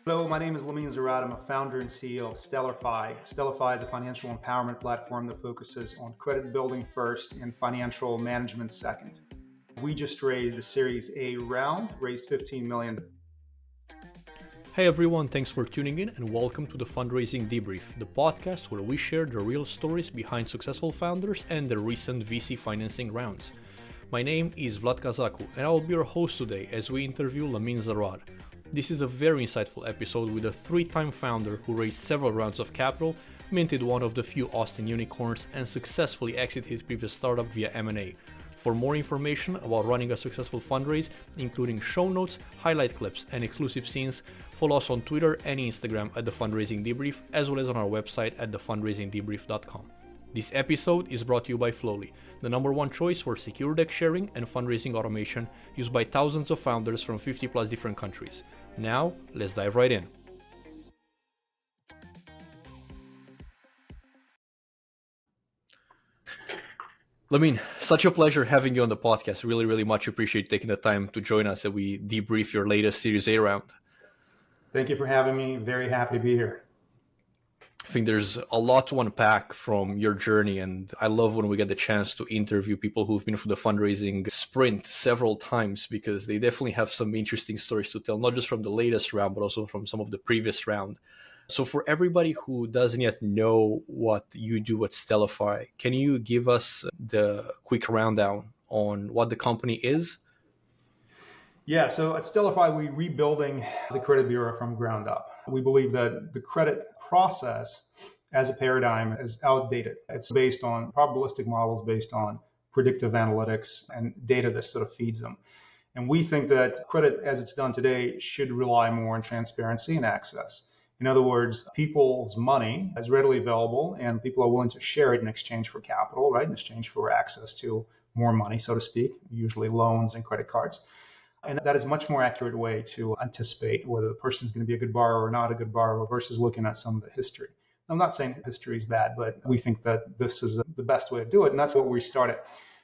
Hello, my name is Lamine Zarrad. I'm a founder and CEO of StellarFi. StellarFi is a financial empowerment platform that focuses on credit building first and financial management second. We just raised a Series A round, raised $15 million. Hey everyone, thanks for tuning in and welcome to the Fundraising Debrief, the podcast where we share the real stories behind successful founders and their recent VC financing rounds. My name is Vlad Kazaku and I will be your host today as we interview Lamine Zarrad. This is a very insightful episode with a three-time founder who raised several rounds of capital, minted one of the few Austin unicorns, and successfully exited his previous startup via M&A. For more information about running a successful fundraise, including show notes, highlight clips, and exclusive scenes, follow us on Twitter and Instagram at The Fundraising Debrief, as well as on our website at thefundraisingdebrief.com. This episode is brought to you by Flowly, the number one choice for secure deck sharing and fundraising automation used by thousands of founders from 50 plus different countries. Now, let's dive right in. Lamine, such a pleasure having you on the podcast. Really much appreciate taking the time to join us as we debrief your latest Series A round. Thank you for having me. Very happy to be here. I think there's a lot to unpack from your journey, and I love when we get the chance to interview people who've been through the fundraising sprint several times, because they definitely have some interesting stories to tell, not just from the latest round, but also from some of the previous round. So for everybody who doesn't yet know what you do at StellarFi, can you give us the quick rundown on what the company is? Yeah, so at StellarFi, we're rebuilding the credit bureau from ground up. We believe that the credit process as a paradigm is outdated. It's based on probabilistic models, based on predictive analytics and data that sort of feeds them. And we think that credit as it's done today should rely more on transparency and access. In other words, people's money is readily available and people are willing to share it in exchange for capital, right? In exchange for access to more money, so to speak, usually loans and credit cards. And that is a much more accurate way to anticipate whether the person is going to be a good borrower or not a good borrower versus looking at some of the history. I'm not saying history is bad, but we think that this is the best way to do it. And that's what we started.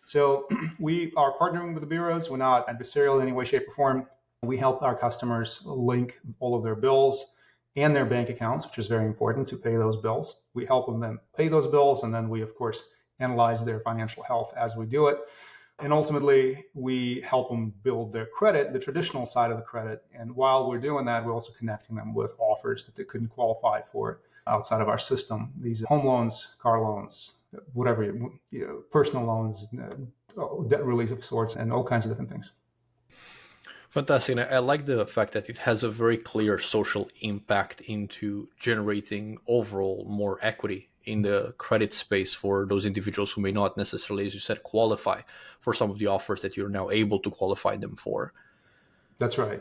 So we are partnering with the bureaus. We're not adversarial in any way, shape, or form. We help our customers link all of their bills and their bank accounts, which is very important to pay those bills. We help them then pay those bills. And then we, of course, analyze their financial health as we do it. And ultimately, we help them build their credit, the traditional side of the credit. And while we're doing that, we're also connecting them with offers that they couldn't qualify for outside of our system. These are home loans, car loans, whatever, personal loans, debt relief of sorts, and all kinds of different things. Fantastic. And I like the fact that it has a very clear social impact into generating overall more equity in the credit space for those individuals who may not necessarily, as you said, qualify for some of the offers that you're now able to qualify them for. That's right.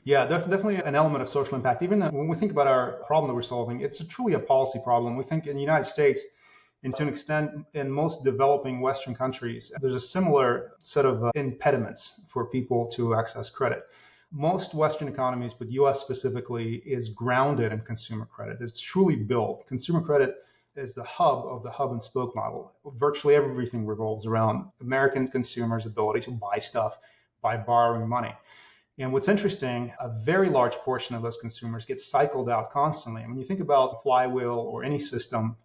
Yeah, definitely an element of social impact. Even when we think about our problem that we're solving, it's truly a policy problem. We think in the United States, and to an extent in most developing Western countries, there's a similar set of impediments for people to access credit. Most Western economies, but US specifically, is grounded in consumer credit. It's truly built. Consumer credit is the hub of the hub and spoke model. Virtually everything revolves around American consumers' ability to buy stuff by borrowing money. And what's interesting, a very large portion of those consumers get cycled out constantly. And when you think about a flywheel or any system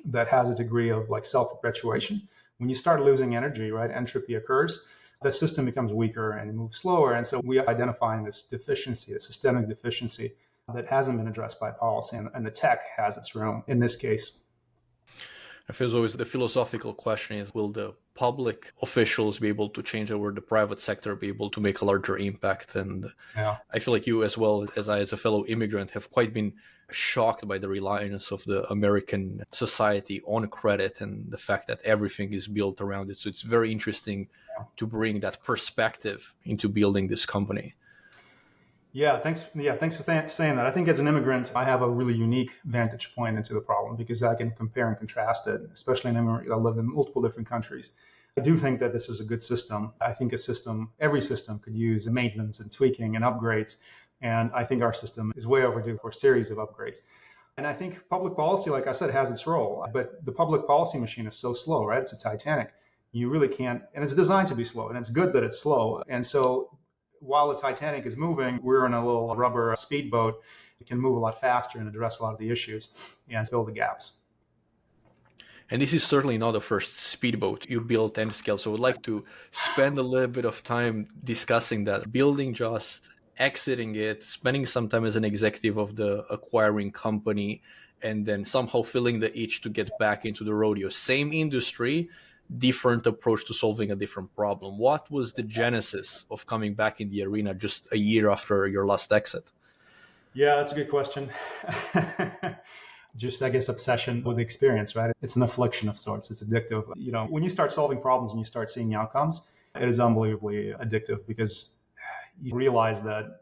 that has a degree of like self-perpetuation, when you start losing energy, right, entropy occurs, the system becomes weaker and moves slower. And so we are identifying this deficiency, a systemic deficiency that hasn't been addressed by policy, and the tech has its room in this case. I feel always the philosophical question is, will the public officials be able to change it, or the private sector be able to make a larger impact? And yeah. I feel like you as well as I, as a fellow immigrant, have quite been shocked by the reliance of the American society on credit and the fact that everything is built around it. So it's very interesting to bring that perspective into building this company. Yeah, thanks for saying that. I think as an immigrant, I have a really unique vantage point into the problem because I can compare and contrast it, especially in immigrant. I live in multiple different countries. I do think that this is a good system. I think every system could use maintenance and tweaking and upgrades. And I think our system is way overdue for a series of upgrades. And I think public policy, like I said, has its role. But the public policy machine is so slow, right? It's a Titanic. You really can't, and it's designed to be slow, and it's good that it's slow. And so while the Titanic is moving, we're in a little rubber speedboat. It can move a lot faster and address a lot of the issues and fill the gaps. And this is certainly not the first speedboat you built and scaled. So I would like to spend a little bit of time discussing that, building just, exiting it, spending some time as an executive of the acquiring company, and then somehow filling the itch to get back into the rodeo. Same industry, different approach to solving a different problem. What was the genesis of coming back in the arena just a year after your last exit? Yeah, that's a good question. Just, I guess, obsession with the experience, right? It's an affliction of sorts. It's addictive. When you start solving problems and you start seeing outcomes, it is unbelievably addictive because you realize that,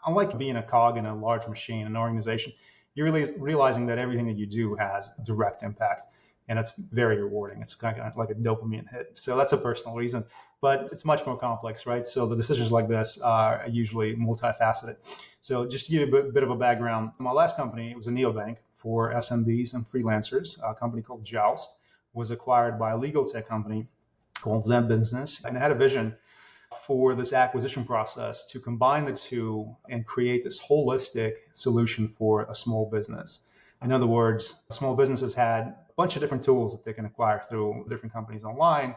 unlike being a cog in a large machine, an organization, you're really realizing that everything that you do has direct impact. And it's very rewarding. It's kind of like a dopamine hit. So that's a personal reason, but it's much more complex, right? So the decisions like this are usually multifaceted. So just to give you a bit of a background, my last company, it was a neobank for SMBs and freelancers. A company called Joust was acquired by a legal tech company called Zen Business. And it had a vision for this acquisition process to combine the two and create this holistic solution for a small business. In other words, small businesses had a bunch of different tools that they can acquire through different companies online,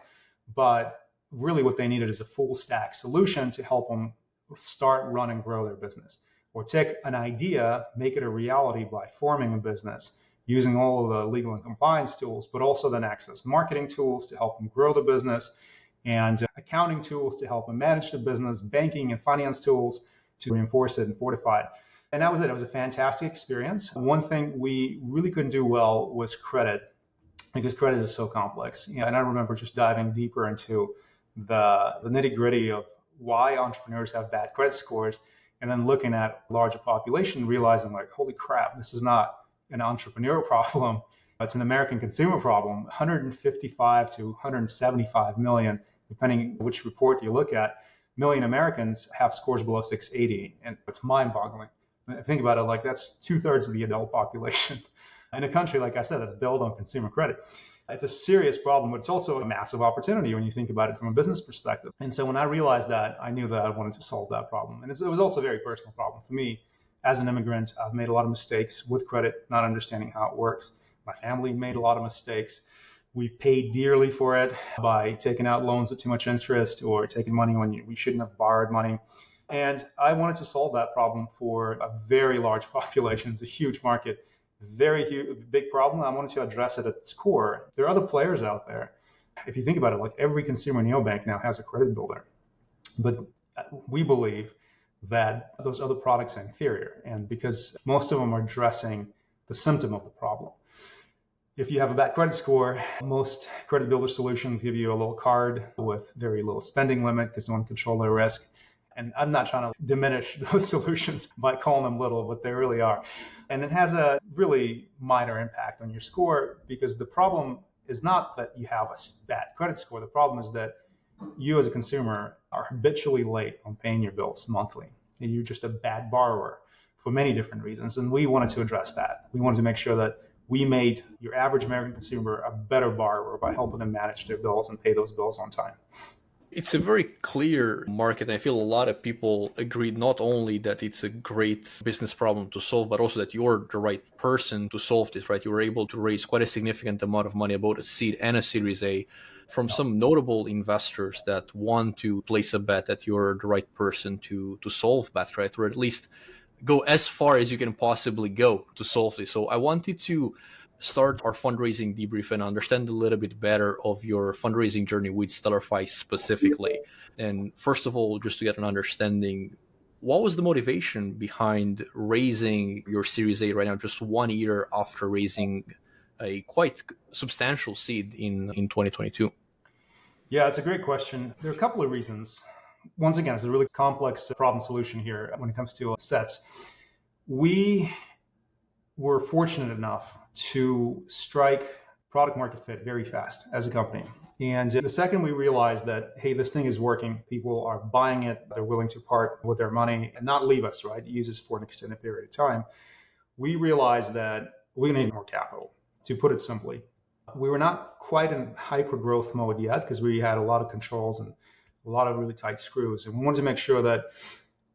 but really what they needed is a full stack solution to help them start, run, and grow their business. Or take an idea, make it a reality by forming a business, using all of the legal and compliance tools, but also then access marketing tools to help them grow the business, and accounting tools to help them manage the business, banking and finance tools to reinforce it and fortify it. And that was it. It was a fantastic experience. One thing we really couldn't do well was credit, because credit is so complex. And I remember just diving deeper into the nitty-gritty of why entrepreneurs have bad credit scores, and then looking at a larger population, realizing like, holy crap, this is not an entrepreneur problem. It's an American consumer problem. 155 to 175 million, depending which report you look at, million Americans have scores below 680. And it's mind-boggling. Think about it, like that's 2/3 of the adult population in a country, like I said, that's built on consumer credit. It's a serious problem, but it's also a massive opportunity when you think about it from a business perspective. And so when I realized that, I knew that I wanted to solve that problem. And it was also a very personal problem for me. As an immigrant, I've made a lot of mistakes with credit, not understanding how it works. My family made a lot of mistakes. We've paid dearly for it by taking out loans with too much interest or taking money when we shouldn't have borrowed money. And I wanted to solve that problem for a very large population. It's a huge market, very huge, big problem. I wanted to address it at its core. There are other players out there. If you think about it, like every consumer neobank now has a credit builder. But we believe that those other products are inferior, and because most of them are addressing the symptom of the problem. If you have a bad credit score, most credit builder solutions give you a little card with very little spending limit because they want to control their risk. And I'm not trying to diminish those solutions by calling them little, but they really are. And it has a really minor impact on your score, because the problem is not that you have a bad credit score. The problem is that you as a consumer are habitually late on paying your bills monthly. And you're just a bad borrower for many different reasons. And we wanted to address that. We wanted to make sure that we made your average American consumer a better borrower by helping them manage their bills and pay those bills on time. It's a very clear market, and I feel a lot of people agree not only that it's a great business problem to solve, but also that you're the right person to solve this, right? You were able to raise quite a significant amount of money, about a seed and a Series A, from some notable investors that want to place a bet that you're the right person to solve that, right? Or at least go as far as you can possibly go to solve this. So I wanted to start our fundraising debrief and understand a little bit better of your fundraising journey with StellarFi specifically. And first of all, just to get an understanding, what was the motivation behind raising your Series A right now, just 1 year after raising a quite substantial seed in 2022? Yeah, it's a great question. There are a couple of reasons. Once again, it's a really complex problem solution here when it comes to sets. We were fortunate enough to strike product market fit very fast as a company. And the second we realized that, hey, this thing is working, people are buying it, they're willing to part with their money and not leave us, right? Use us for an extended period of time. We realized that we need more capital, to put it simply. We were not quite in hyper growth mode yet because we had a lot of controls and a lot of really tight screws. And we wanted to make sure that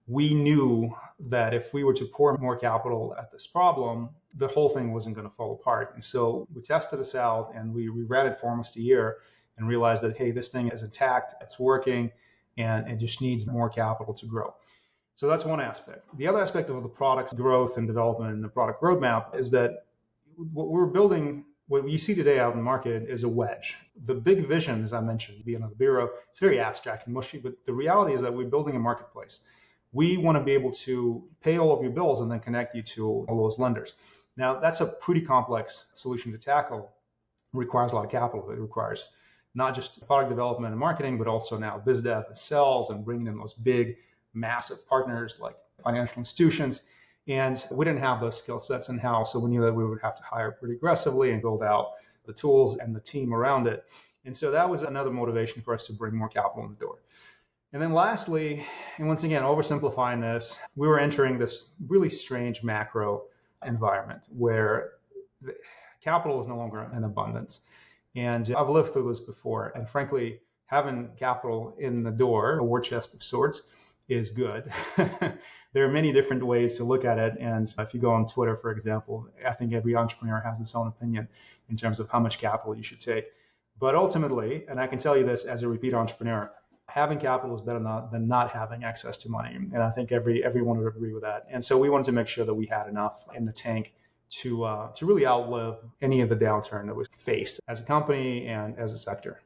we knew that if we were to pour more capital at this problem, the whole thing wasn't going to fall apart. And so we tested this out and we ran it for almost a year and realized that, hey, this thing is intact, it's working, and it just needs more capital to grow. So that's one aspect. The other aspect of the product's growth and development and the product roadmap is that what we're building, what you see today out in the market is a wedge. The big vision, as I mentioned, being on the bureau, it's very abstract and mushy, but the reality is that we're building a marketplace. We want to be able to pay all of your bills and then connect you to all those lenders. Now, that's a pretty complex solution to tackle. It requires a lot of capital. It requires not just product development and marketing, but also now biz dev and sales and bringing in those big, massive partners like financial institutions. And we didn't have those skill sets in-house, so we knew that we would have to hire pretty aggressively and build out the tools and the team around it. And so that was another motivation for us to bring more capital in the door. And then lastly, and once again, oversimplifying this, we were entering this really strange macro environment where capital is no longer in abundance. And I've lived through this before. And frankly, having capital in the door, a war chest of sorts, is good. There are many different ways to look at it. And if you go on Twitter, for example, I think every entrepreneur has its own opinion in terms of how much capital you should take. But ultimately, and I can tell you this as a repeat entrepreneur, having capital is better than not having access to money. And I think everyone would agree with that. And so we wanted to make sure that we had enough in the tank to really outlive any of the downturn that was faced as a company and as a sector.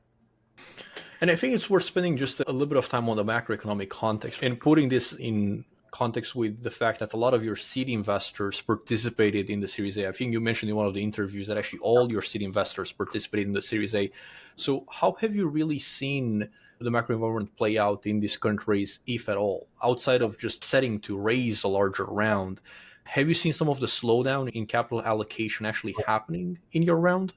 And I think it's worth spending just a little bit of time on the macroeconomic context and putting this in context with the fact that a lot of your seed investors participated in the Series A. I think you mentioned in one of the interviews that actually all your seed investors participated in the Series A. So how have you really seen the macro environment play out in these countries, if at all, outside of just setting to raise a larger round? Have you seen some of the slowdown in capital allocation actually happening in your round?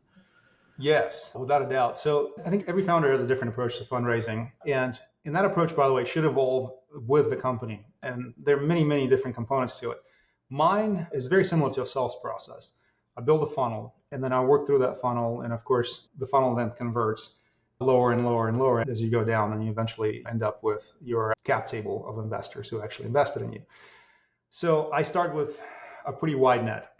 Yes, without a doubt. So I think every founder has a different approach to fundraising. And that approach, by the way, should evolve with the company. And there are many, many different components to it. Mine is very similar to a sales process. I build a funnel and then I work through that funnel. And of course, the funnel then converts lower and lower and lower as you go down. And you eventually end up with your cap table of investors who actually invested in you. So I start with a pretty wide net.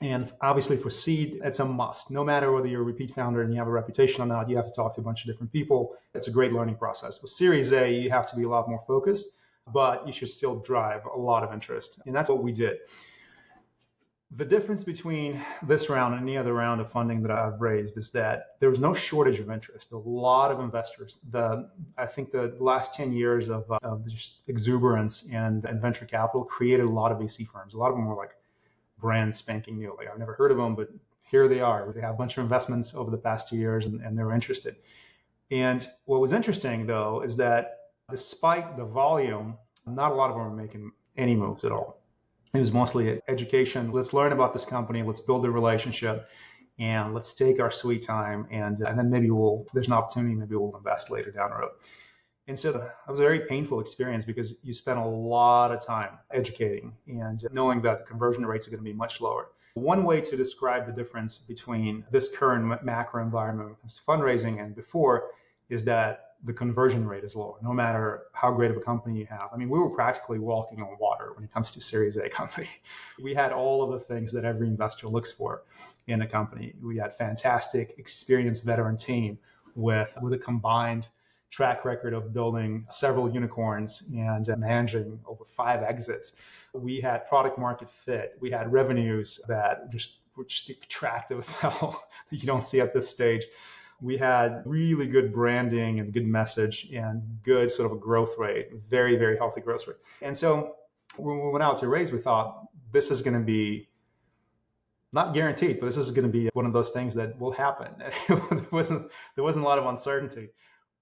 And obviously for seed, it's a must. No matter whether you're a repeat founder and you have a reputation or not, you have to talk to a bunch of different people. It's a great learning process. With Series A, you have to be a lot more focused, but you should still drive a lot of interest. And that's what we did. The difference between this round and any other round of funding that I've raised is that there was no shortage of interest. A lot of investors. I think the last 10 years of just exuberance and venture capital created a lot of VC firms. A lot of them were like brand spanking new. Like I've never heard of them, but here they are. They have a bunch of investments over the past 2 years and they were interested. And what was interesting though, is that despite the volume, not a lot of them were making any moves at all. It was mostly education. Let's learn about this company. Let's build a relationship and let's take our sweet time. And then maybe there's an opportunity, maybe we'll invest later down the road. And so that was a very painful experience because you spend a lot of time educating and knowing that the conversion rates are going to be much lower. One way to describe the difference between this current macro environment when it comes to fundraising and before is that the conversion rate is lower, no matter how great of a company you have. I mean, we were practically walking on water when it comes to Series A company. We had all of the things that every investor looks for in a company. We had fantastic, experienced veteran team with a combined track record of building several unicorns and managing over 5 exits. We had product market fit. We had revenues that were just attractive as hell that you don't see at this stage. We had really good branding and good message and good sort of a growth rate, very, very healthy growth rate. And so when we went out to raise, we thought this is going to be not guaranteed, but this is going to be one of those things that will happen. There wasn't a lot of uncertainty.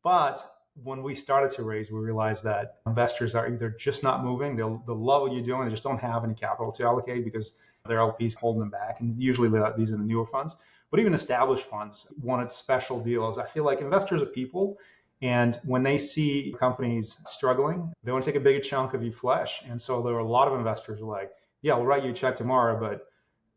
But when we started to raise, we realized that investors are either just not moving, they'll love what you're doing, they just don't have any capital to allocate because their LPs holding them back. And usually these are the newer funds. But even established funds wanted special deals. I feel like investors are people. And when they see companies struggling, they want to take a bigger chunk of your flesh. And so there were a lot of investors who were like, yeah, we'll write you a check tomorrow, but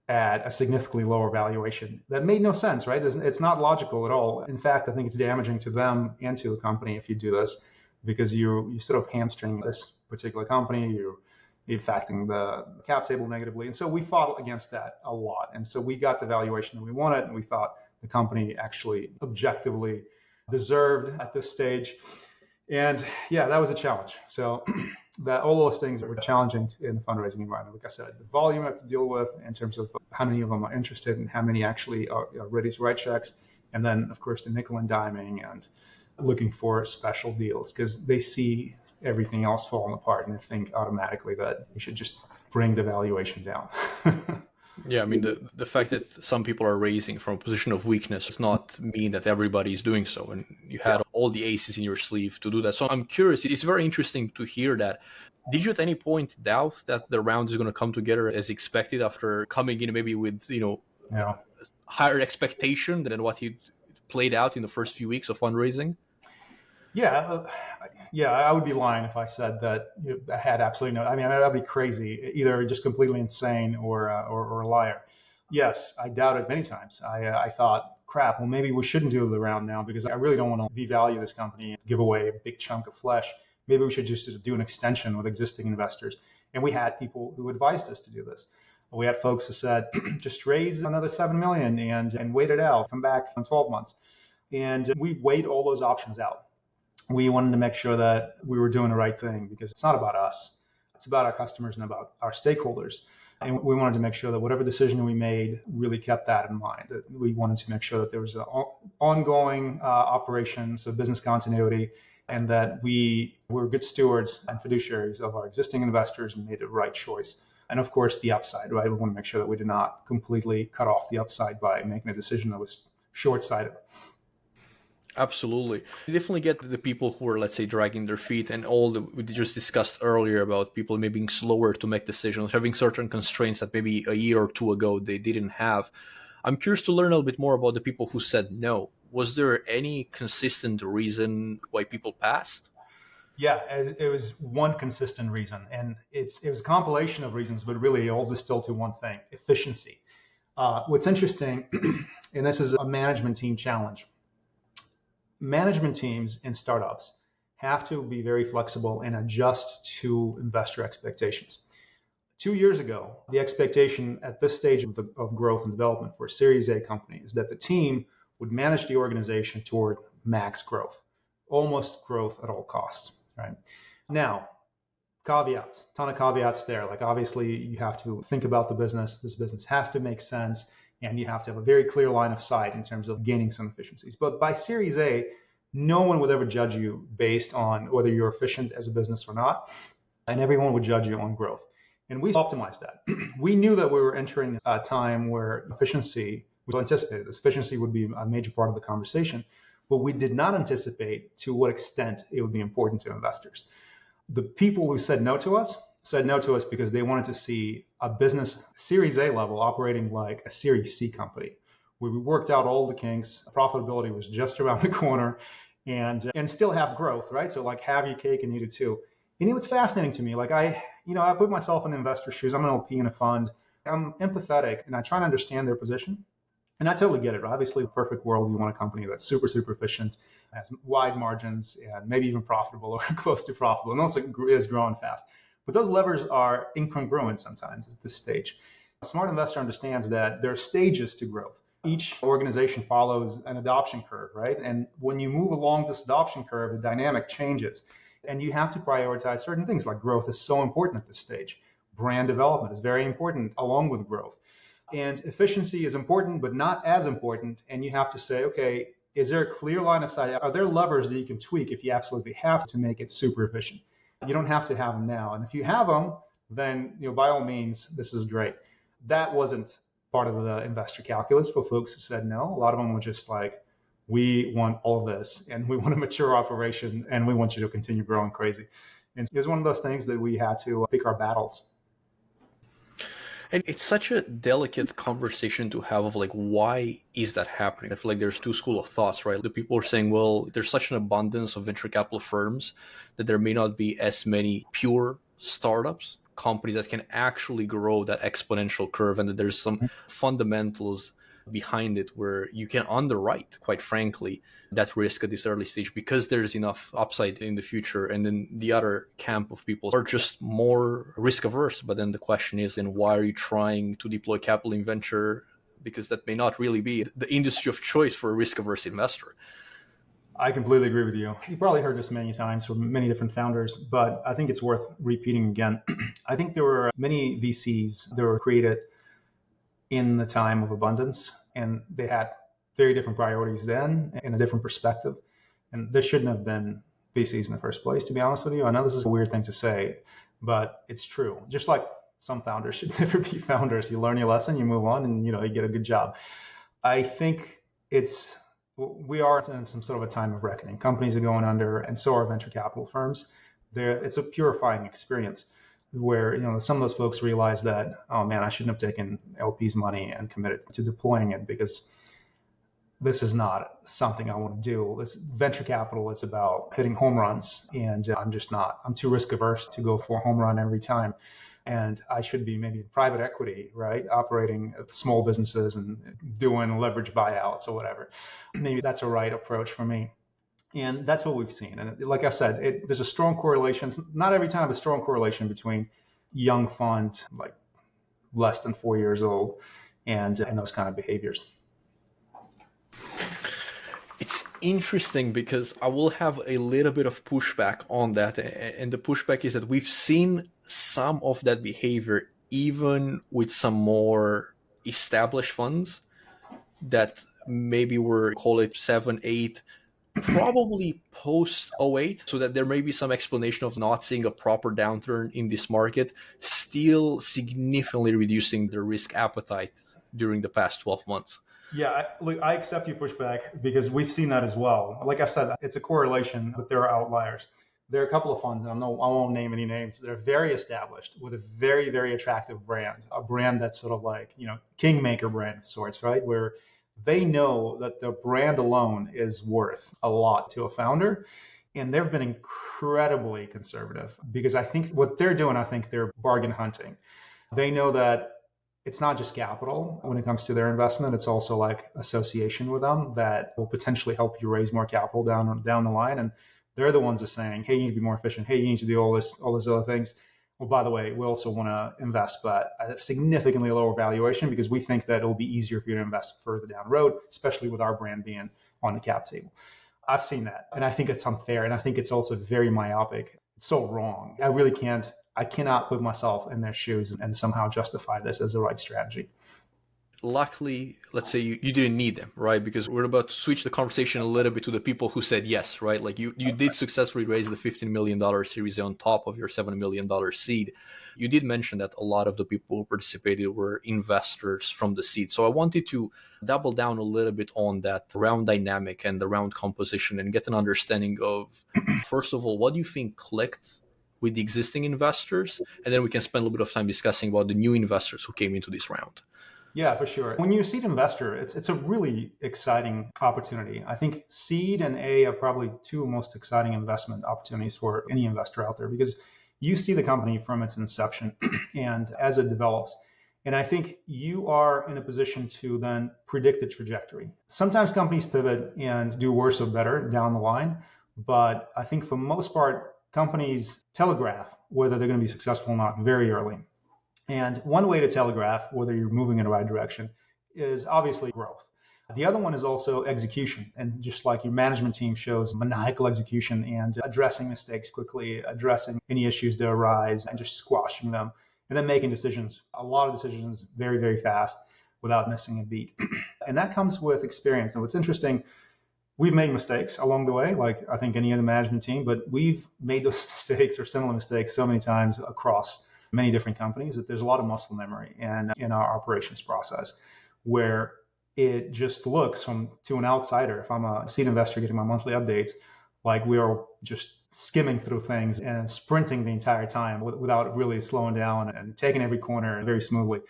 at a significantly lower valuation. That made no sense, right? It's not logical at all. In fact, I think it's damaging to them and to the company if you do this. because you sort of hamstring this particular company. You're affecting the cap table negatively. And so we fought against that a lot. And so we got the valuation that we wanted, and we thought the company actually objectively deserved at this stage. And yeah, that was a challenge. So that all those things were challenging in the fundraising environment. Like I said, the volume I have to deal with in terms of how many of them are interested and how many actually are ready to write checks. And then, of course, the nickel and diming and looking for special deals because they see everything else falling apart and they think automatically that you should just bring the valuation down. Yeah, I mean, the fact that some people are raising from a position of weakness does not mean that everybody is doing so. And you had all the aces in your sleeve to do that. So I'm curious, it's very interesting to hear that. Did you at any point doubt that the round is going to come together as expected after coming in maybe with, higher expectation than what he played out in the first few weeks of fundraising? Yeah, I would be lying if I said that I had absolutely no. I mean, that'd be crazy, either just completely insane or a liar. Yes, I doubted many times. I thought, crap, well, maybe we shouldn't do the round now because I really don't want to devalue this company and give away a big chunk of flesh. Maybe we should just do an extension with existing investors. And we had people who advised us to do this. We had folks who said, just raise another 7 million and wait it out, come back in 12 months. And we weighed all those options out. We wanted to make sure that we were doing the right thing because it's not about us. It's about our customers and about our stakeholders. And we wanted to make sure that whatever decision we made really kept that in mind. We wanted to make sure that there was an ongoing operation, so business continuity, and that we were good stewards and fiduciaries of our existing investors and made the right choice. And of course, the upside, right? We want to make sure that we did not completely cut off the upside by making a decision that was short-sighted. Absolutely. You definitely get the people who are, let's say, dragging their feet and all that we just discussed earlier about people maybe being slower to make decisions, having certain constraints that maybe a year or two ago they didn't have. I'm curious to learn a little bit more about the people who said no. Was there any consistent reason why people passed? Yeah, it was one consistent reason. And it was a compilation of reasons, but really all distilled to one thing: efficiency. What's interesting, and this is a management team challenge, management teams in startups have to be very flexible and adjust to investor expectations. 2 years ago, the expectation at this stage of growth and development for a Series A company is that the team would manage the organization toward max growth, almost growth at all costs, right? Now, caveats, ton of caveats there. Like obviously you have to think about the business. This business has to make sense. And you have to have a very clear line of sight in terms of gaining some efficiencies. But by Series A, no one would ever judge you based on whether you're efficient as a business or not. And everyone would judge you on growth. And we optimized that. We knew that we were entering a time where efficiency was anticipated. This efficiency would be a major part of the conversation. But we did not anticipate to what extent it would be important to investors. The people who said no to us because they wanted to see a business Series A level operating like a Series C company, where we worked out all the kinks, profitability was just around the corner, and still have growth, right? So like have your cake and eat it too. And what's fascinating to me, like I put myself in investor shoes. I'm an LP in a fund. I'm empathetic and I try to understand their position. And I totally get it. Obviously, the perfect world, you want a company that's super, super efficient, has wide margins, and maybe even profitable or close to profitable, and also is growing fast. But those levers are incongruent sometimes at this stage. A smart investor understands that there are stages to growth. Each organization follows an adoption curve, right? And when you move along this adoption curve, the dynamic changes. And you have to prioritize certain things, like growth is so important at this stage. Brand development is very important along with growth. And efficiency is important, but not as important. And you have to say, okay, is there a clear line of sight? Are there levers that you can tweak if you absolutely have to make it super efficient? You don't have to have them now. And if you have them, then by all means, this is great. That wasn't part of the investor calculus for folks who said no. A lot of them were just like, we want all this and we want a mature operation and we want you to continue growing crazy. And it was one of those things that we had to pick our battles. And it's such a delicate conversation to have of like, why is that happening? I feel like there's two schools of thoughts, right? The people are saying, well, there's such an abundance of venture capital firms that there may not be as many pure startups, companies that can actually grow that exponential curve, and that there's some fundamentals behind it where you can underwrite, quite frankly, that risk at this early stage because there's enough upside in the future. And then the other camp of people are just more risk averse. But then the question is, then why are you trying to deploy capital in venture? Because that may not really be the industry of choice for a risk averse investor. I completely agree with you. You probably heard this many times from many different founders, but I think it's worth repeating again. I think there were many VCs that were created in the time of abundance, and they had very different priorities then and a different perspective. And there shouldn't have been VCs in the first place, to be honest with you. I know this is a weird thing to say, but it's true. Just like some founders should never be founders. You learn your lesson, you move on, and you get a good job. I think we are in some sort of a time of reckoning. Companies are going under, and so are venture capital firms. It's a purifying experience where some of those folks realize that, oh man, I shouldn't have taken LP's money and committed to deploying it because this is not something I want to do. This venture capital is about hitting home runs, and I'm just not. I'm too risk averse to go for a home run every time. And I should be maybe in private equity, right? Operating small businesses and doing leverage buyouts or whatever. Maybe that's a right approach for me. And that's what we've seen. And like I said, there's a strong correlation, not every time, but a strong correlation between young fund, like less than 4 years old, and those kind of behaviors. It's interesting because I will have a little bit of pushback on that. And the pushback is that we've seen some of that behavior even with some more established funds that maybe were, call it 7, 8, probably post 08, so that there may be some explanation of not seeing a proper downturn in this market, still significantly reducing their risk appetite during the past 12 months. Yeah, I accept your pushback because we've seen that as well. Like I said, it's a correlation, but there are outliers. There are a couple of funds, and I won't name any names, that are very established with a very, very attractive brand, a brand that's sort of like, kingmaker brand of sorts, right? Where they know that the brand alone is worth a lot to a founder. And they've been incredibly conservative because I think what they're doing, they're bargain hunting. They know that it's not just capital when it comes to their investment. It's also like association with them that will potentially help you raise more capital down the line. And they're the ones that are saying, hey, you need to be more efficient. Hey, you need to do all those other things. Well, by the way, we also want to invest, but at a significantly lower valuation because we think that it'll be easier for you to invest further down the road, especially with our brand being on the cap table. I've seen that, and I think it's unfair, and I think it's also very myopic. It's so wrong. I cannot put myself in their shoes and somehow justify this as the right strategy. Luckily, let's say you didn't need them, right? Because we're about to switch the conversation a little bit to the people who said yes, right? Like you did successfully raise the $15 million Series A on top of your $7 million seed. You did mention that a lot of the people who participated were investors from the seed. So I wanted to double down a little bit on that round dynamic and the round composition and get an understanding of, first of all, what do you think clicked with the existing investors? And then we can spend a little bit of time discussing about the new investors who came into this round. Yeah, for sure. When you're a seed investor, it's a really exciting opportunity. I think seed and A are probably two most exciting investment opportunities for any investor out there because you see the company from its inception and as it develops. And I think you are in a position to then predict the trajectory. Sometimes companies pivot and do worse or better down the line. But I think for the most part, companies telegraph whether they're going to be successful or not very early. And one way to telegraph whether you're moving in the right direction is obviously growth. The other one is also execution. And just like your management team shows maniacal execution and addressing mistakes quickly, addressing any issues that arise and just squashing them, and then making decisions, a lot of decisions very, very fast without missing a beat. And that comes with experience. And what's interesting, we've made mistakes along the way, like I think any other management team, but we've made those mistakes or similar mistakes so many times across many different companies that there's a lot of muscle memory and in our operations process where it just looks to an outsider, if I'm a seed investor getting my monthly updates, like we are just skimming through things and sprinting the entire time without really slowing down and taking every corner very smoothly.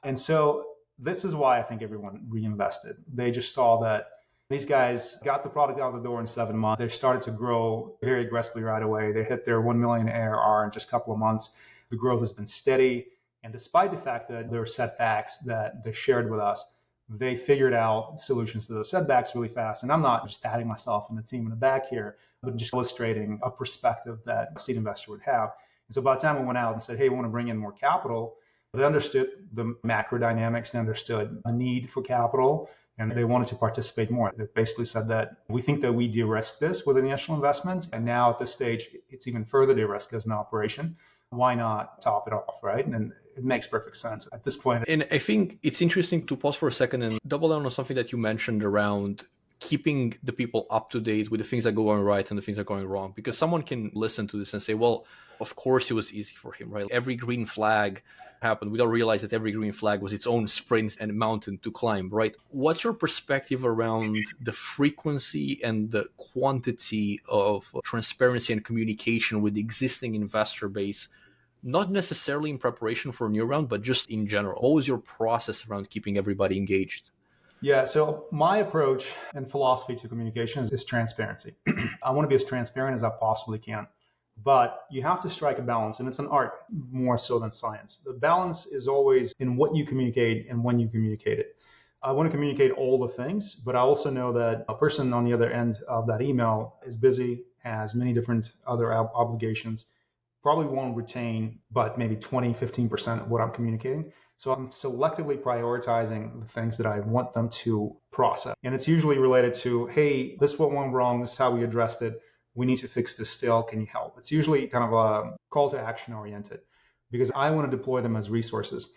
And so this is why I think everyone reinvested. They just saw that these guys got the product out the door in 7 months. They started to grow very aggressively right away. They hit their 1 million ARR in just a couple of months. The growth has been steady. And despite the fact that there are setbacks that they shared with us, they figured out solutions to those setbacks really fast. And I'm not just patting myself and the team in the back here, but just illustrating a perspective that a seed investor would have. And so by the time we went out and said, hey, we want to bring in more capital, they understood the macro dynamics, they understood a need for capital, and they wanted to participate more. They basically said that we think that we de-risk this with an initial investment, and now at this stage, it's even further de-risked as an operation. Why not top it off, right? And it makes perfect sense at this point. And I think it's interesting to pause for a second and double down on something that you mentioned around keeping the people up to date with the things that go going right and the things that are going wrong. Because someone can listen to this and say, well, of course it was easy for him, right? Every green flag happened. We don't realize that every green flag was its own sprint and mountain to climb, right? What's your perspective around the frequency and the quantity of transparency and communication with the existing investor base, not necessarily in preparation for a new round, but just in general? What was your process around keeping everybody engaged? Yeah, so my approach and philosophy to communications is transparency. I want to be as transparent as I possibly can, but you have to strike a balance, and it's an art more so than science. The balance is always in what you communicate and when you communicate it. I want to communicate all the things, but I also know that a person on the other end of that email is busy, has many different other obligations, probably won't retain, but maybe 20, 15% of what I'm communicating. So I'm selectively prioritizing the things that I want them to process. And it's usually related to, hey, this is what went wrong. This is how we addressed it. We need to fix this still. Can you help? It's usually kind of a call to action oriented because I want to deploy them as resources.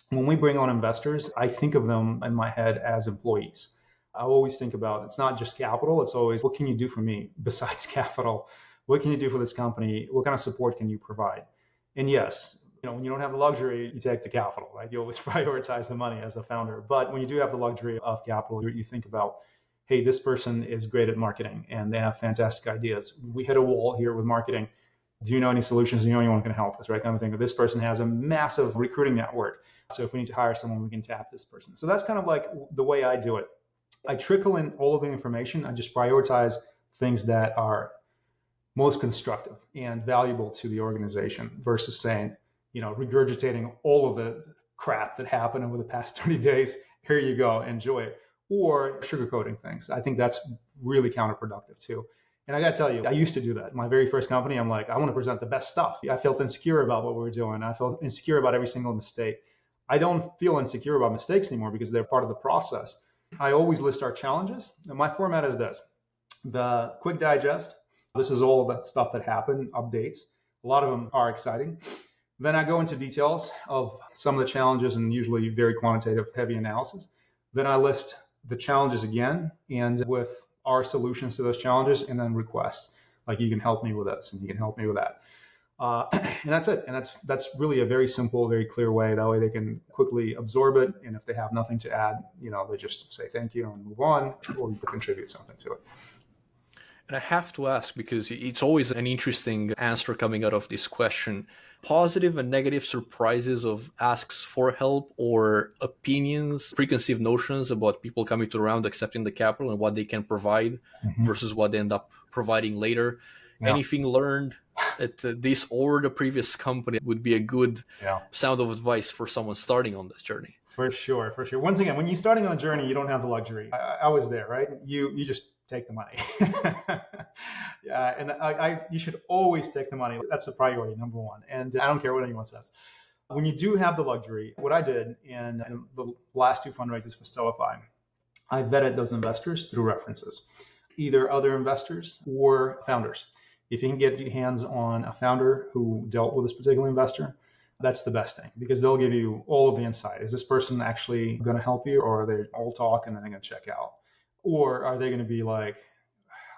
When we bring on investors, I think of them in my head as employees. I always think about, it's not just capital. It's always, what can you do for me besides capital? What can you do for this company? What kind of support can you provide? And yes, when you don't have the luxury, you take the capital, right? You always prioritize the money as a founder. But when you do have the luxury of capital, you think about, hey, this person is great at marketing and they have fantastic ideas. We hit a wall here with marketing. Do you know any solutions? Do you know anyone who can help us, right? Kind of thing. But this person has a massive recruiting network. So if we need to hire someone, we can tap this person. So that's kind of like the way I do it. I trickle in all of the information. I just prioritize things that are most constructive and valuable to the organization versus saying, regurgitating all of the crap that happened over the past 30 days. Here you go, enjoy it. Or sugarcoating things. I think that's really counterproductive too. And I got to tell you, I used to do that. My very first company, I'm like, I want to present the best stuff. I felt insecure about what we were doing. I felt insecure about every single mistake. I don't feel insecure about mistakes anymore because they're part of the process. I always list our challenges. And my format is this: the quick digest. This is all of that stuff that happened, updates. A lot of them are exciting. Then I go into details of some of the challenges and usually very quantitative, heavy analysis. Then I list the challenges again and with our solutions to those challenges, and then requests, like you can help me with this and you can help me with that. And that's it. And that's really a very simple, very clear way. That way they can quickly absorb it. And if they have nothing to add, they just say thank you and move on, or contribute something to it. And I have to ask, because it's always an interesting answer coming out of this question, positive and negative surprises of asks for help or opinions, preconceived notions about people coming to the round, accepting the capital and what they can provide versus what they end up providing later. Yeah. Anything learned at this or the previous company would be a good sound of advice for someone starting on this journey. For sure. Once again, when you're starting on a journey, you don't have the luxury. I was there, right? You just take the money. And you should always take the money. That's the priority, number one. And I don't care what anyone says. When you do have the luxury, what I did in the last two fundraisers for StellarFi, I vetted those investors through references, either other investors or founders. If you can get your hands on a founder who dealt with this particular investor, that's the best thing, because they'll give you all of the insight. Is this person actually going to help you, or are they all talk and then they're going to check out? Or are they going to be like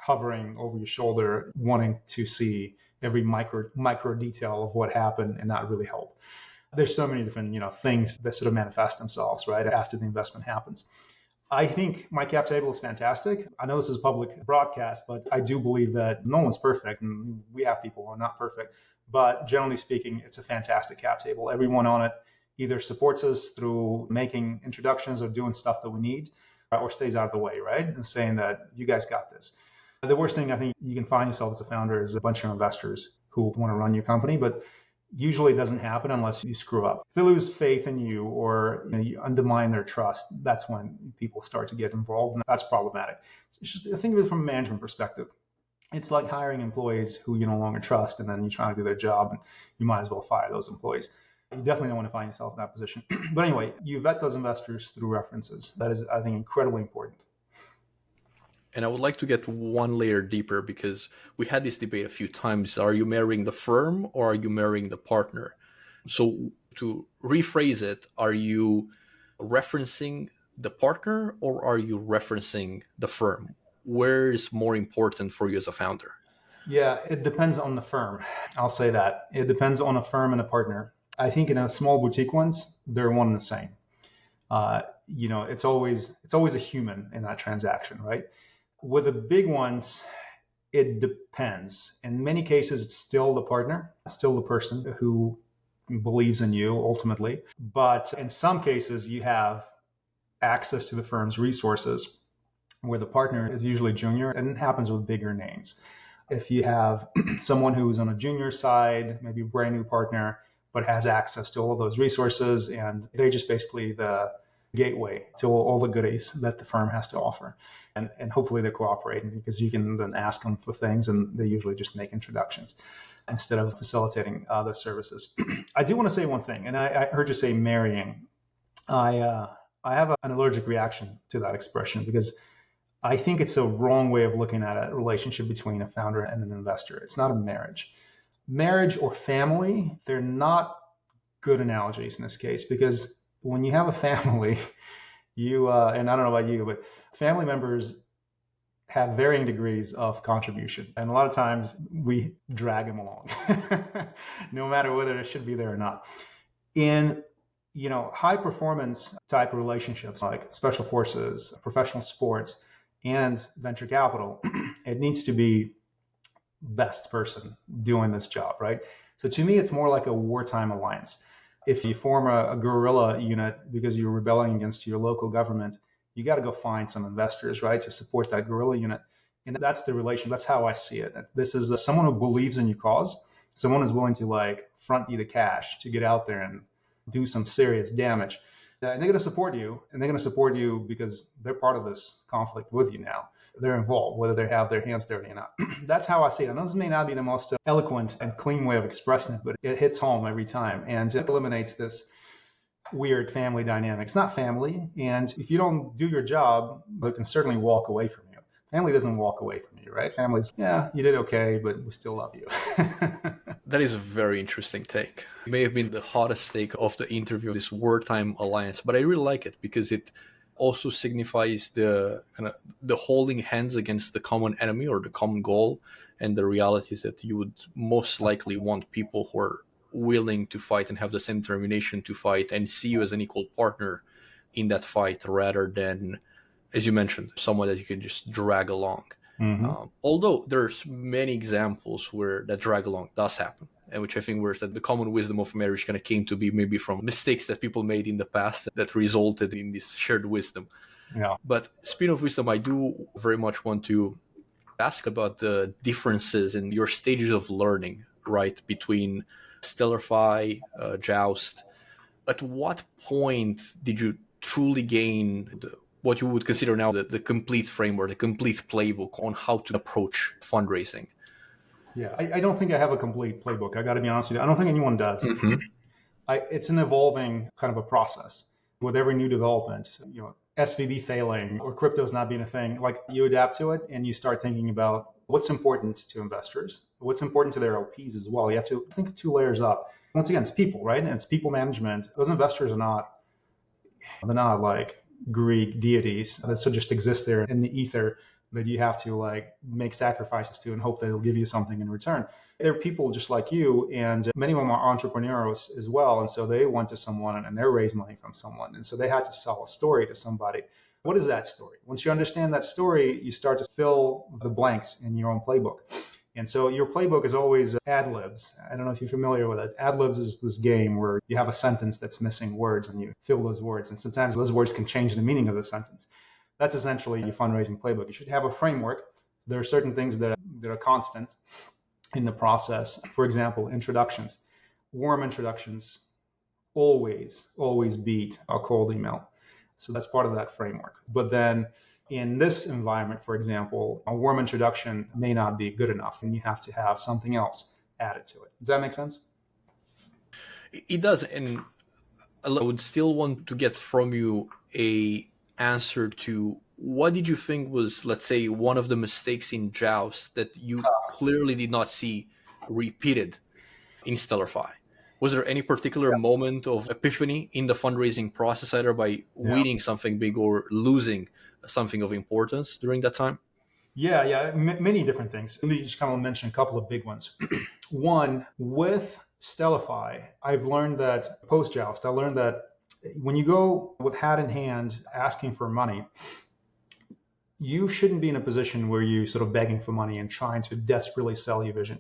hovering over your shoulder, wanting to see every micro detail of what happened and not really help? There's so many different things that sort of manifest themselves right after the investment happens. I think my cap table is fantastic. I know this is a public broadcast, but I do believe that no one's perfect, and we have people who are not perfect. But generally speaking, it's a fantastic cap table. Everyone on it either supports us through making introductions or doing stuff that we need, or stays out of the way, right? And saying that you guys got this. The worst thing I think you can find yourself as a founder is a bunch of investors who want to run your company, but usually doesn't happen unless you screw up. If they lose faith in you or you undermine their trust, that's when people start to get involved, and that's problematic. It's just think of it from a management perspective. It's like hiring employees who you no longer trust, and then you try to do their job, and you might as well fire those employees. You definitely don't want to find yourself in that position. But anyway, you vet those investors through references. That is, I think, incredibly important. And I would like to get one layer deeper because we had this debate a few times. Are you marrying the firm or are you marrying the partner? So to rephrase it, are you referencing the partner or are you referencing the firm? Where is more important for you as a founder? Yeah, it depends on the firm. I'll say that. It depends on a firm and a partner. I think in a small boutique ones, they're one and the same. It's always a human in that transaction, right? With the big ones, it depends. In many cases, it's still the partner, still the person who believes in you ultimately. But in some cases, you have access to the firm's resources where the partner is usually junior, and it happens with bigger names. If you have someone who's on a junior side, maybe a brand new partner, but has access to all of those resources, and they're just basically the gateway to all the goodies that the firm has to offer. And hopefully they're cooperating because you can then ask them for things and they usually just make introductions instead of facilitating the services. I do want to say one thing, and I heard you say marrying. I have an allergic reaction to that expression because I think it's a wrong way of looking at a relationship between a founder and an investor. It's not a marriage. Marriage or family, they're not good analogies in this case because when you have a family, you, and I don't know about you, but family members have varying degrees of contribution. And a lot of times we drag them along, no matter whether it should be there or not. In high performance type of relationships like special forces, professional sports, and venture capital, it needs to be best person doing this job, right? So to me, it's more like a wartime alliance. If you form a guerrilla unit because you're rebelling against your local government, you got to go find some investors, right, to support that guerrilla unit. And that's the relation. That's how I see it. This is someone who believes in your cause, someone who's willing to front you the cash to get out there and do some serious damage. And they're going to support you, and they're going to support you because they're part of this conflict with you now. They're involved, whether they have their hands dirty or not. That's how I see it. And this may not be the most eloquent and clean way of expressing it, but it hits home every time. And it eliminates this weird family dynamic. It's not family. And if you don't do your job, they can certainly walk away from you. Family doesn't walk away from you, right? Family's, yeah, you did okay, but we still love you. That is a very interesting take. It may have been the hottest take of the interview, this wartime alliance, but I really like it because it also signifies the holding hands against the common enemy or the common goal. And the reality is that you would most likely want people who are willing to fight and have the same determination to fight and see you as an equal partner in that fight rather than, as you mentioned, someone that you can just drag along. Mm-hmm. Although there's many examples where that drag along does happen, and which I think was that the common wisdom of marriage kind of came to be maybe from mistakes that people made in the past that resulted in this shared wisdom. Yeah. But speaking of wisdom, I do very much want to ask about the differences in your stages of learning, right, between StellarFi, Joust. At what point did you truly gain what you would consider now the complete framework, the complete playbook on how to approach fundraising? Yeah, I don't think I have a complete playbook. I got to be honest with you. I don't think anyone does. Mm-hmm. It's an evolving kind of a process with every new development. SVB failing or crypto's not being a thing. You adapt to it and you start thinking about what's important to investors, what's important to their LPs as well. You have to think 2 layers up. Once again, it's people, right? And it's people management. Those investors are not like Greek deities that sort of just exist there in the ether that you have to make sacrifices to and hope that it'll give you something in return. They're people just like you, and many of them are entrepreneurs as well. And so they went to someone and they raised money from someone. And so they had to sell a story to somebody. What is that story? Once you understand that story, you start to fill the blanks in your own playbook. And so your playbook is always ad libs. I don't know if you're familiar with it. Ad libs is this game where you have a sentence that's missing words and you fill those words. And sometimes those words can change the meaning of the sentence. That's essentially your fundraising playbook. You should have a framework. There are certain things that are constant in the process. For example, introductions. warm introductions always beat a cold email. So that's part of that framework. But then in this environment, for example, a warm introduction may not be good enough and you have to have something else added to it. Does that make sense? It does. And I would still want to get from you a answer to what did you think was, let's say, one of the mistakes in Joust that you clearly did not see repeated in StellarFi? Was there any particular moment of epiphany in the fundraising process, either by winning something big or losing something of importance during that time? Yeah, many different things. Let me just kind of mention a couple of big ones. One, with StellarFi, I've learned that post-Joust, I learned that when you go with hat in hand asking for money, you shouldn't be in a position where you're sort of begging for money and trying to desperately sell your vision.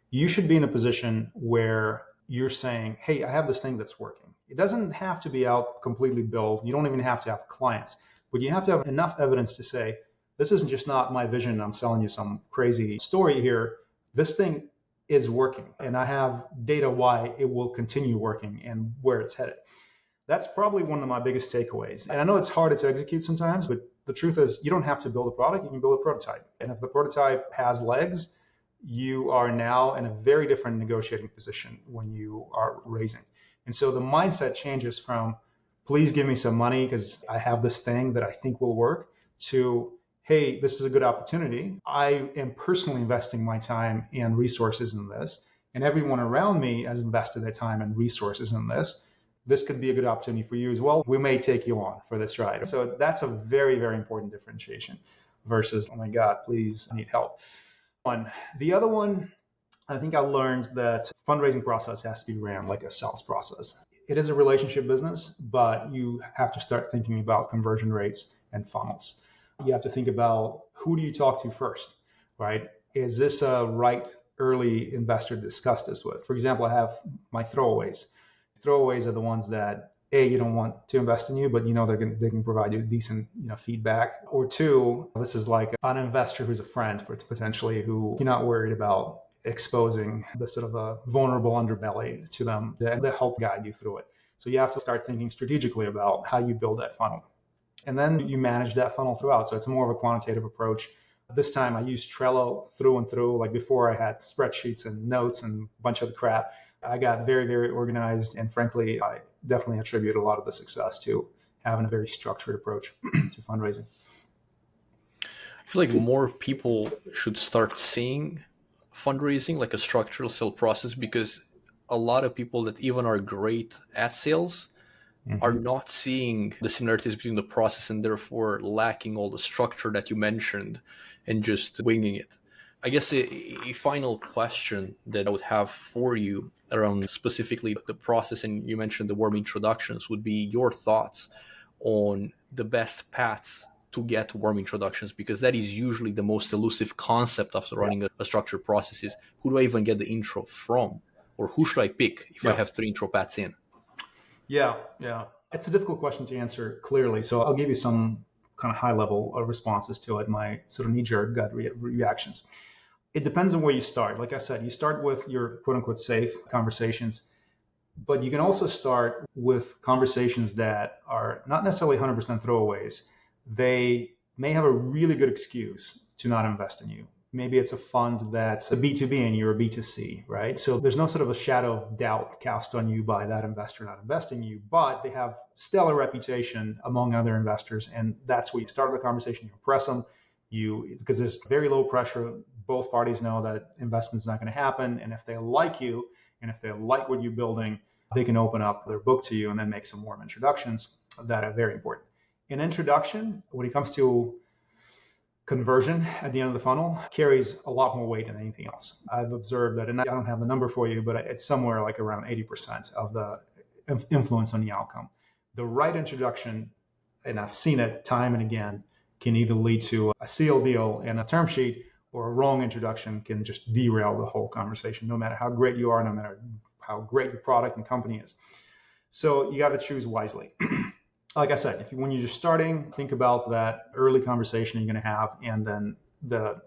You should be in a position where you're saying, hey, I have this thing that's working. It doesn't have to be out completely built. You don't even have to have clients, but you have to have enough evidence to say, this isn't just not my vision. I'm selling you some crazy story here. This thing is working, and I have data why it will continue working and where it's headed. That's probably one of my biggest takeaways. And I know it's harder to execute sometimes, but the truth is you don't have to build a product. You can build a prototype. And if the prototype has legs, you are now in a very different negotiating position when you are raising. And so the mindset changes from, please give me some money because I have this thing that I think will work, to, hey, this is a good opportunity. I am personally investing my time and resources in this, and everyone around me has invested their time and resources in this. This could be a good opportunity for you as well. We may take you on for this ride. So that's a very, very important differentiation versus, oh my God, please, I need help. The other one, I think I learned that fundraising process has to be ran like a sales process. It is a relationship business, but you have to start thinking about conversion rates and funnels. You have to think about, who do you talk to first, right? Is this a right early investor to discuss this with? For example, I have my throwaways. Throwaways are the ones that, A, you don't want to invest in you, but you know they can provide you decent feedback. Or two, this is like an investor who's a friend, potentially, who you're not worried about exposing the sort of a vulnerable underbelly to them, and they'll help guide you through it. So you have to start thinking strategically about how you build that funnel. And then you manage that funnel throughout. So it's more of a quantitative approach. This time I use Trello through and through. Like before, I had spreadsheets and notes and a bunch of the crap. I got very, very organized. And frankly, I definitely attribute a lot of the success to having a very structured approach to fundraising. I feel like more people should start seeing fundraising like a structural sale process, because a lot of people that even are great at sales are not seeing the similarities between the process and therefore lacking all the structure that you mentioned and just winging it. I guess a final question that I would have for you around specifically the process, and you mentioned the warm introductions, would be your thoughts on the best paths to get warm introductions, because that is usually the most elusive concept of running a structured process. Is, who do I even get the intro from? Or who should I pick if I have 3 intro paths in? Yeah. It's a difficult question to answer clearly. So I'll give you some kind of high level responses to it, my sort of knee-jerk gut reactions. It depends on where you start. Like I said, you start with your quote unquote safe conversations, but you can also start with conversations that are not necessarily 100% throwaways. They may have a really good excuse to not invest in you. Maybe it's a fund that's a B2B and you're a B2C, right? So there's no sort of a shadow of doubt cast on you by that investor not investing in you, but they have stellar reputation among other investors. And that's where you start the conversation. You impress them, because there's very low pressure. Both parties know that investment's not going to happen. And if they like you, and if they like what you're building, they can open up their book to you and then make some warm introductions that are very important. An introduction, when it comes to conversion at the end of the funnel, carries a lot more weight than anything else. I've observed that, and I don't have the number for you, but it's somewhere like around 80% of the influence on the outcome. The right introduction, and I've seen it time and again, can either lead to a sealed deal and a term sheet, or a wrong introduction can just derail the whole conversation, no matter how great you are, no matter how great your product and company is. So you got to choose wisely. Like I said, when you're just starting, think about that early conversation you're going to have, and then the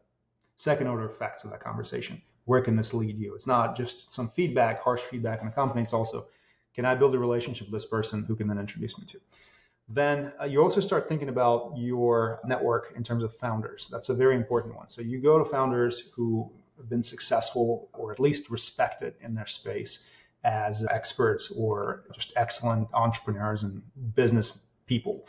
second order effects of that conversation. where can this lead you? It's not just some feedback, harsh feedback in a company. It's also, can I build a relationship with this person who can then introduce me to? Then you also start thinking about your network in terms of founders. That's a very important one. So you go to founders who have been successful or at least respected in their space as experts or just excellent entrepreneurs and business people.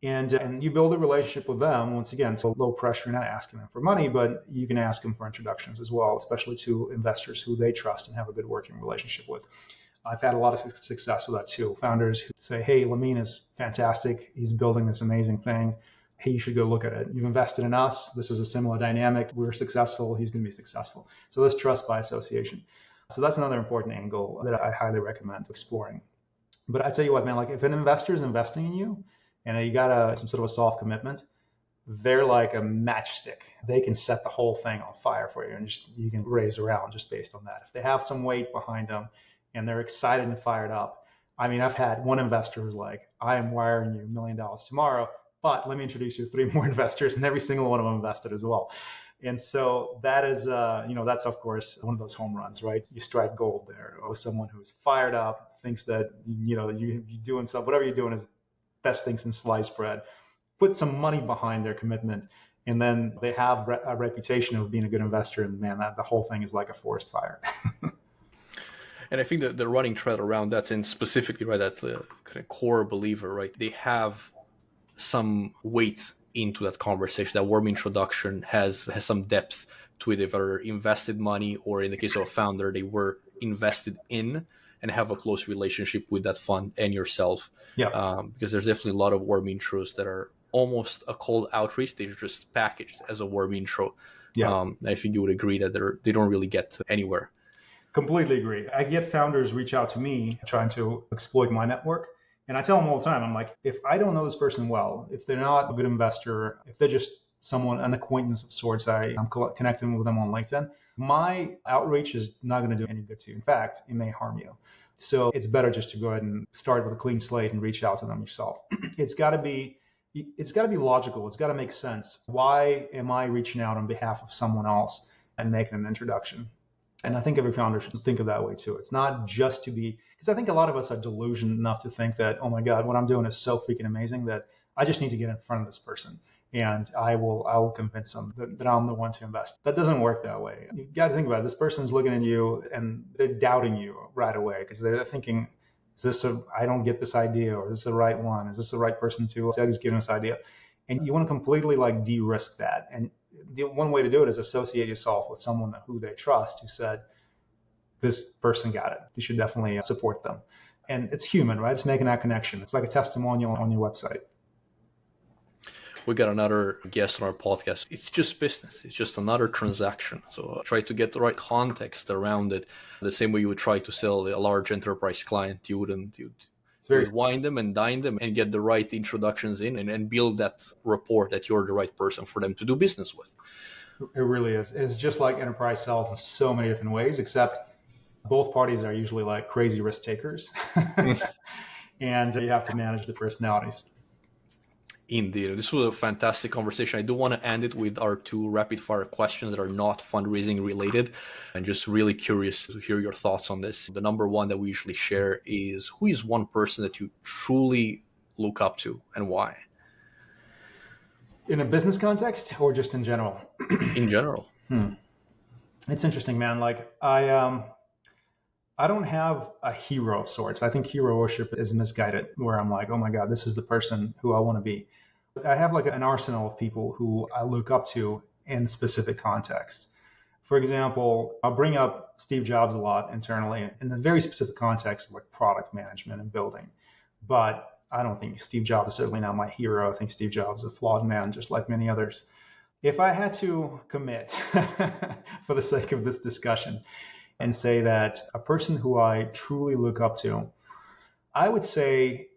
And you build a relationship with them. Once again, so low pressure, you're not asking them for money, but you can ask them for introductions as well, especially to investors who they trust and have a good working relationship with. I've had a lot of success with that too. Founders who say, hey, Lamine is fantastic. He's building this amazing thing. Hey, you should go look at it. You've invested in us. This is a similar dynamic. We're successful. He's going to be successful. So there's trust by association. So that's another important angle that I highly recommend exploring. But I tell you what, man, like if an investor is investing in you and you got some sort of a soft commitment, they're like a matchstick. They can set the whole thing on fire for you and just you can raise around just based on that. If they have some weight behind them, and they're excited and fired up. I mean, I've had one investor who's like, I am wiring you $1 million tomorrow, but let me introduce you to 3 more investors, and every single one of them invested as well. And so that is, that's of course one of those home runs, right? You strike gold there with someone who's fired up, thinks that, you're doing something, whatever you're doing is best thing since sliced bread, put some money behind their commitment, and then they have a reputation of being a good investor, and man, the whole thing is like a forest fire. And I think that the running thread around that, and specifically, right, that's the kind of core believer, right? They have some weight into that conversation. That warm introduction has some depth to it. They've either invested money, or in the case of a founder, they were invested in and have a close relationship with that fund and yourself. Yeah. Because there's definitely a lot of warm intros that are almost a cold outreach. They're just packaged as a warm intro. Yeah. I think you would agree that they don't really get anywhere. Completely agree. I get founders reach out to me trying to exploit my network. And I tell them all the time, I'm like, if I don't know this person well, if they're not a good investor, if they're just an acquaintance of sorts, I'm connecting with them on LinkedIn, my outreach is not going to do any good to you. In fact, it may harm you. So it's better just to go ahead and start with a clean slate and reach out to them yourself. It's got to be logical. It's got to make sense. Why am I reaching out on behalf of someone else and making an introduction? And I think every founder should think of that way too. It's not just to be, because I think a lot of us are delusional enough to think that, oh my God, what I'm doing is so freaking amazing that I just need to get in front of this person and I will convince them that I'm the one to invest. That doesn't work that way. You got to think about it. This person's looking at you and they're doubting you right away because they're thinking, I don't get this idea, or is this the right one? Is this the right person to execute this idea? And you want to completely de-risk that. And the one way to do it is associate yourself with someone who they trust, who said, this person got it. You should definitely support them. And it's human, right? It's making that connection. It's like a testimonial on your website. We got another guest on our podcast. It's just business. It's just another transaction. So try to get the right context around it. The same way you would try to sell a large enterprise client, you'd wine them and dine them and get the right introductions in and build that rapport that you're the right person for them to do business with. It really is. It's just like enterprise sales in so many different ways, except both parties are usually like crazy risk takers. And you have to manage the personalities. Indeed. This was a fantastic conversation. I do want to end it with our 2 rapid fire questions that are not fundraising related. And just really curious to hear your thoughts on this. The number one that we usually share is, who is one person that you truly look up to and why? In a business context or just in general? In general. It's interesting, man. Like I don't have a hero of sorts. I think hero worship is misguided, where I'm like, oh my God, this is the person who I want to be. I have like an arsenal of people who I look up to in specific context. For example, I'll bring up Steve Jobs a lot internally in a very specific context of like product management and building. But I don't think Steve Jobs is certainly not my hero. I think Steve Jobs is a flawed man, just like many others. If I had to commit for the sake of this discussion and say that a person who I truly look up to, I would say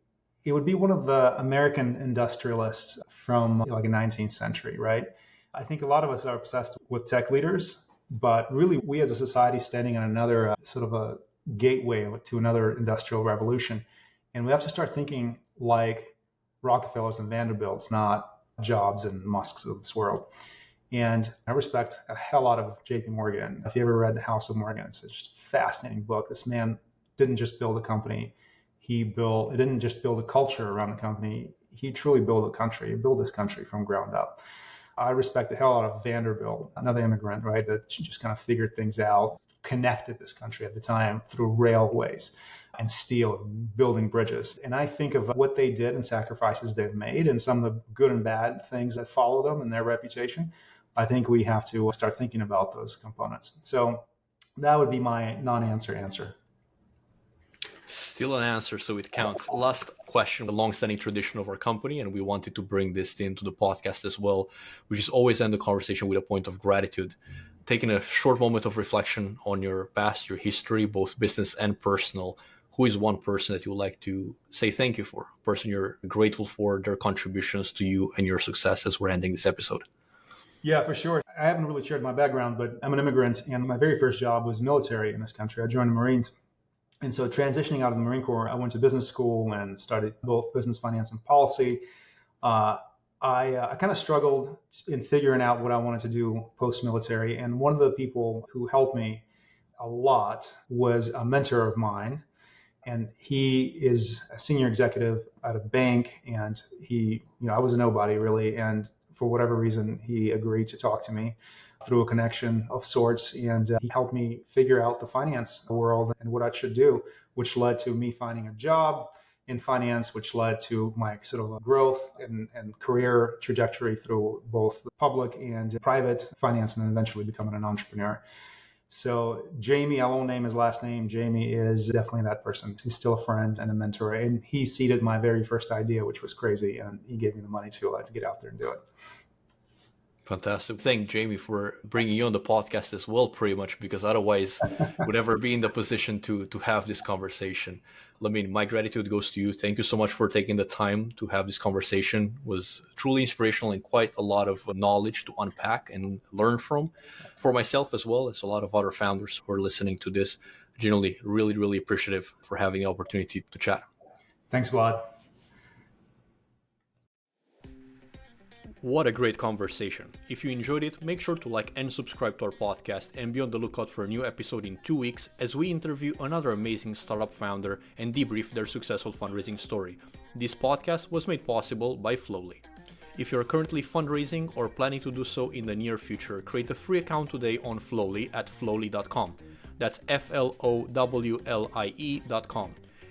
it would be one of the American industrialists from like the 19th century, right? I think a lot of us are obsessed with tech leaders, but really we as a society standing on another sort of a gateway to another industrial revolution. And we have to start thinking like Rockefellers and Vanderbilts, not Jobs and Musks of this world. And I respect a hell out of JP Morgan. If you ever read The House of Morgan, it's just a fascinating book. This man didn't just build a company. He didn't just build a culture around the company. He truly built a country. He built this country from ground up. I respect the hell out of Vanderbilt, another immigrant, right, that just kind of figured things out, connected this country at the time through railways and steel and building bridges. And I think of what they did and sacrifices they've made and some of the good and bad things that follow them and their reputation. I think we have to start thinking about those components. So that would be my non-answer answer. Still an answer, so it counts. Last question, the long-standing tradition of our company, and we wanted to bring this into the podcast as well, which is always end the conversation with a point of gratitude. Taking a short moment of reflection on your past, your history, both business and personal. Who is one person that you would like to say thank you for? A person you're grateful for their contributions to you and your success as we're ending this episode. Yeah, for sure. I haven't really shared my background, but I'm an immigrant, and my very first job was military in this country. I joined the Marines. And so transitioning out of the Marine Corps, I went to business school and studied both business, finance, and policy. I kind of struggled in figuring out what I wanted to do post-military. And one of the people who helped me a lot was a mentor of mine. And he is a senior executive at a bank. And I was a nobody really. And for whatever reason, he agreed to talk to me through a connection of sorts. And he helped me figure out the finance world and what I should do, which led to me finding a job in finance, which led to my sort of growth and career trajectory through both the public and private finance, and then eventually becoming an entrepreneur. So Jamie, I won't name his last name. Jamie is definitely that person. He's still a friend and a mentor. And he seeded my very first idea, which was crazy. And he gave me the money to get out there and do it. Fantastic. Thank Jamie for bringing you on the podcast as well, pretty much, because otherwise would ever be in the position to have this conversation. Lamine, my gratitude goes to you. Thank you so much for taking the time to have this conversation. It was truly inspirational and quite a lot of knowledge to unpack and learn from. For myself as well as a lot of other founders who are listening to this, genuinely, really, really appreciative for having the opportunity to chat. Thanks, Vlad. What a great conversation. If you enjoyed it, make sure to like and subscribe to our podcast and be on the lookout for a new episode in 2 weeks as we interview another amazing startup founder and debrief their successful fundraising story. This podcast was made possible by Flowly. If you're currently fundraising or planning to do so in the near future, create a free account today on Flowly at flowly.com. That's flowlie.com.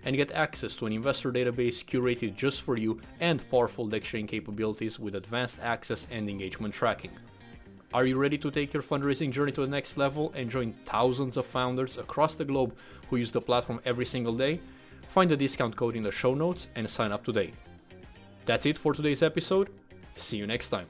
And get access to an investor database curated just for you and powerful deck sharing capabilities with advanced access and engagement tracking. Are you ready to take your fundraising journey to the next level and join thousands of founders across the globe who use the platform every single day? Find the discount code in the show notes and sign up today. That's it for today's episode. See you next time.